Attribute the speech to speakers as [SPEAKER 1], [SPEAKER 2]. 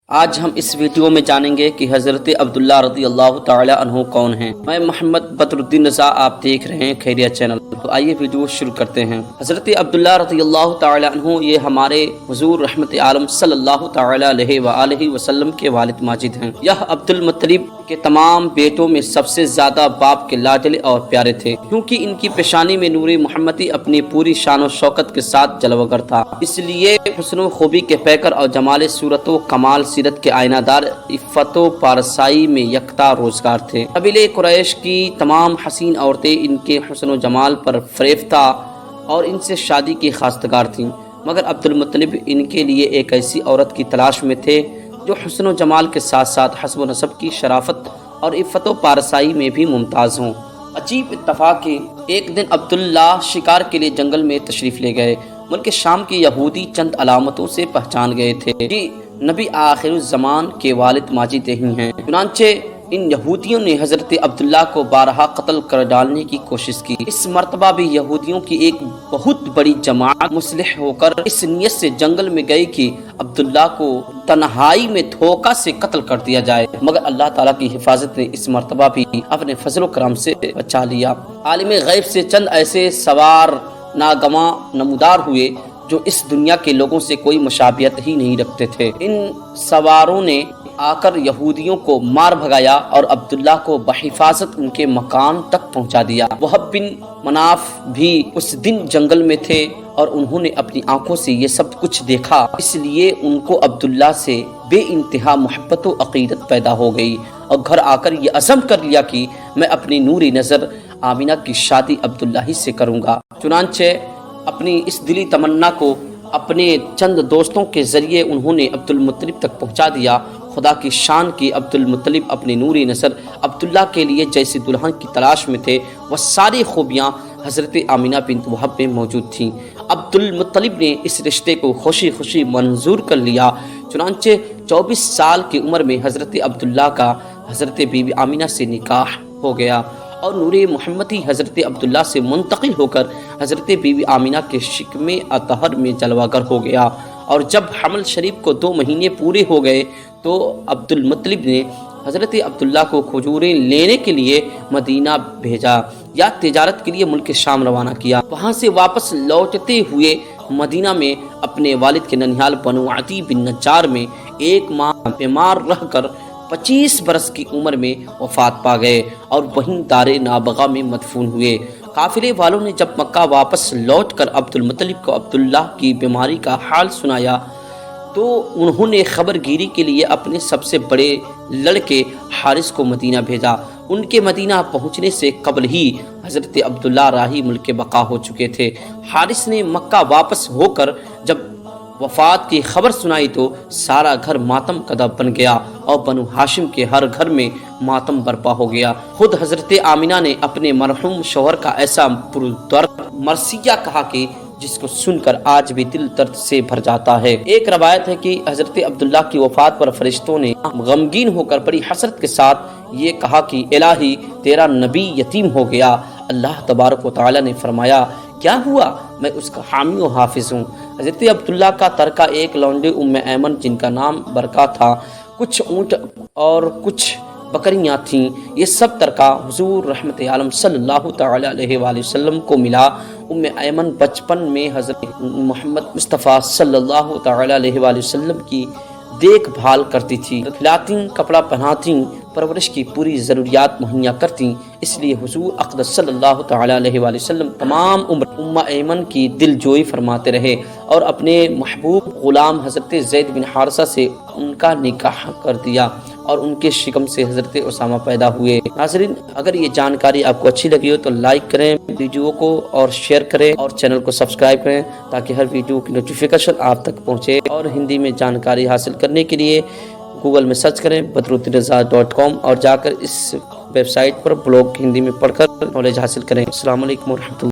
[SPEAKER 1] آج ہم اس ویڈیو میں جانیں گے کہ حضرت عبداللہ رضی اللہ تعالی عنہ کون ہیں۔ میں محمد بدر الدین رضا، آپ دیکھ رہے ہیں خیریت چینل۔ تو آئیے ویڈیو شروع کرتے ہیں۔ حضرت عبداللہ رضی اللہ تعالی عنہ یہ ہمارے حضور رحمت عالم صلی اللہ تعالی علیہ وآلہ وسلم کے والد ماجد ہیں۔ یہ عبد المطلب کے تمام بیٹوں میں سب سے زیادہ باپ کے لاڈلے اور پیارے تھے، کیونکہ ان کی پیشانی میں نور محمدی اپنی پوری شان و شوکت کے ساتھ جلوگر تھا، اس لیے حسن و خوبی کے پیکر اور جمال صورت و کمال سیرت کے آئینہ دار، عفت و پارسائی میں یکتا روزگار تھے۔ قبیلہ قریش کی تمام حسین عورتیں ان کے حسن و جمال پر فریفتہ اور ان سے شادی کی خواستگار تھیں، مگر عبد المطلب ان کے لیے ایک ایسی عورت کی تلاش میں تھے جو حسن و جمال کے ساتھ ساتھ حسب و نسب کی شرافت اور عفت و پارسائی میں بھی ممتاز ہوں۔ عجیب اتفاق ہے، ایک دن عبداللہ شکار کے لیے جنگل میں تشریف لے گئے۔ ملک شام کے یہودی چند علامتوں سے پہچان گئے تھے کہ نبی آخر الزمان کے والد ماجد ہی ہیں۔ چنانچہ ان یہودیوں نے حضرت عبداللہ کو بارہا قتل کر ڈالنے کی کوشش کی۔ اس مرتبہ بھی یہودیوں کی ایک بہت بڑی جماعت مسلح ہو کر اس نیت سے جنگل میں گئی کہ عبداللہ کو تنہائی میں دھوکہ سے قتل کر دیا جائے، مگر اللہ تعالیٰ کی حفاظت نے اس مرتبہ بھی اپنے فضل و کرم سے بچا لیا۔ عالم غیب سے چند ایسے سوار ناگواں نمودار ہوئے جو اس دنیا کے لوگوں سے کوئی مشابہت ہی نہیں رکھتے تھے۔ ان سواروں نے آ کر یہودیوں کو مار بھگایا اور عبداللہ کو بحفاظت ان کے مکان تک پہنچا دیا۔ وہب بن مناف بھی اس دن جنگل میں تھے اور انہوں نے اپنی آنکھوں سے یہ سب کچھ دیکھا، اس لیے ان کو عبداللہ سے بے انتہا محبت و عقیدت پیدا ہو گئی اور گھر آ کر یہ عزم کر لیا کہ میں اپنی نوری نظر آمینہ کی شادی عبداللہ ہی سے کروں گا۔ چنانچہ اپنی اس دلی تمنا کو اپنے چند دوستوں کے ذریعے انہوں نے عبد المطلب تک پہنچا دیا۔ خدا کی شان کی عبد المطلب اپنی نوری نظر عبداللہ کے لیے جیسی دلہن کی تلاش میں تھے، وہ ساری خوبیاں حضرت آمینہ بنت وہب میں موجود تھیں۔ عبد المطلب نے اس رشتے کو خوشی خوشی منظور کر لیا۔ چنانچہ 24 سال کی عمر میں حضرت عبداللہ کا حضرت بی بی آمینہ سے نکاح ہو گیا اور نور محمدی حضرت عبداللہ سے منتقل ہو کر حضرت بی بی آمینہ کے شکم اطہر میں جلوہ گر ہو گیا۔ اور جب حمل شریف کو 2 مہینے پورے ہو گئے تو عبد المطلب نے حضرت عبداللہ کو کھجوریں لینے کے لیے مدینہ بھیجا یا تجارت کے لیے ملک شام روانہ کیا۔ وہاں سے واپس لوٹتے ہوئے مدینہ میں اپنے والد کے ننھیال بنو عدی بن نجار میں 1 ماہ بیمار رہ کر 25 برس کی عمر میں وفات پا گئے اور وہیں دار نابغہ میں مدفون ہوئے۔ قافلے والوں نے جب مکہ واپس لوٹ کر عبد المطلب کو عبداللہ کی بیماری کا حال سنایا تو انہوں نے خبر گیری کے لیے اپنے سب سے بڑے لڑکے حارث کو مدینہ بھیجا۔ ان کے مدینہ پہنچنے سے قبل ہی حضرت عبداللہ راہی ملک بقا ہو چکے تھے۔ حارث نے مکہ واپس ہو کر جب وفات کی خبر سنائی تو سارا گھر ماتم کدہ بن گیا اور بنو ہاشم کے ہر گھر میں ماتم برپا ہو گیا۔ خود حضرت آمینہ نے اپنے مرحوم شوہر کا ایسا پردرد مرثیہ کہا کہ جس کو سن کر آج بھی دل درد سے بھر جاتا ہے۔ ایک روایت ہے کہ حضرت عبداللہ کی وفات پر فرشتوں نے غمگین ہو کر بڑی حسرت کے ساتھ یہ کہا کہ الہی تیرا نبی یتیم ہو گیا۔ اللہ تبارک و تعالی نے فرمایا کیا ہوا، میں اس کا حامی و حافظ ہوں۔ حضرت عبداللہ کا ترکہ ایک لونڈی ایمن جن کا نام برکہ تھا، کچھ اونٹ اور کچھ بکریاں تھیں، یہ سب ترکہ حضور رحمت عالم صلی اللہ تعالی علیہ وآلہ وسلم کو ملا۔ ایمن بچپن میں حضرت محمد مصطفیٰ صلی اللہ تعالی علیہ وآلہ وسلم کی دیکھ بھال کرتی تھی، کھلاتی، کپڑا پہناتی، پرورش کی پوری ضروریات مہیا کرتی، اس لیے حضور اقدس صلی اللہ تعالی علیہ وآلہ وسلم تمام عمر ایمن کی دل جوئی فرماتے رہے اور اپنے محبوب غلام حضرت زید بن حارثہ سے ان کا نکاح کر دیا اور ان کے شکم سے حضرت اسامہ پیدا ہوئے۔ ناظرین، اگر یہ جانکاری آپ کو اچھی لگی ہو تو لائک کریں ویڈیو کو اور شیئر کریں اور چینل کو سبسکرائب کریں تاکہ ہر ویڈیو کی نوٹیفیکیشن آپ تک پہنچے۔ اور ہندی میں جانکاری حاصل کرنے کے لیے گوگل میں سرچ کریں بدرالدینرضا.com اور جا کر اس ویب سائٹ پر بلاگ ہندی میں پڑھ کر نالج حاصل کریں۔ السلام علیکم ورحمۃ اللہ۔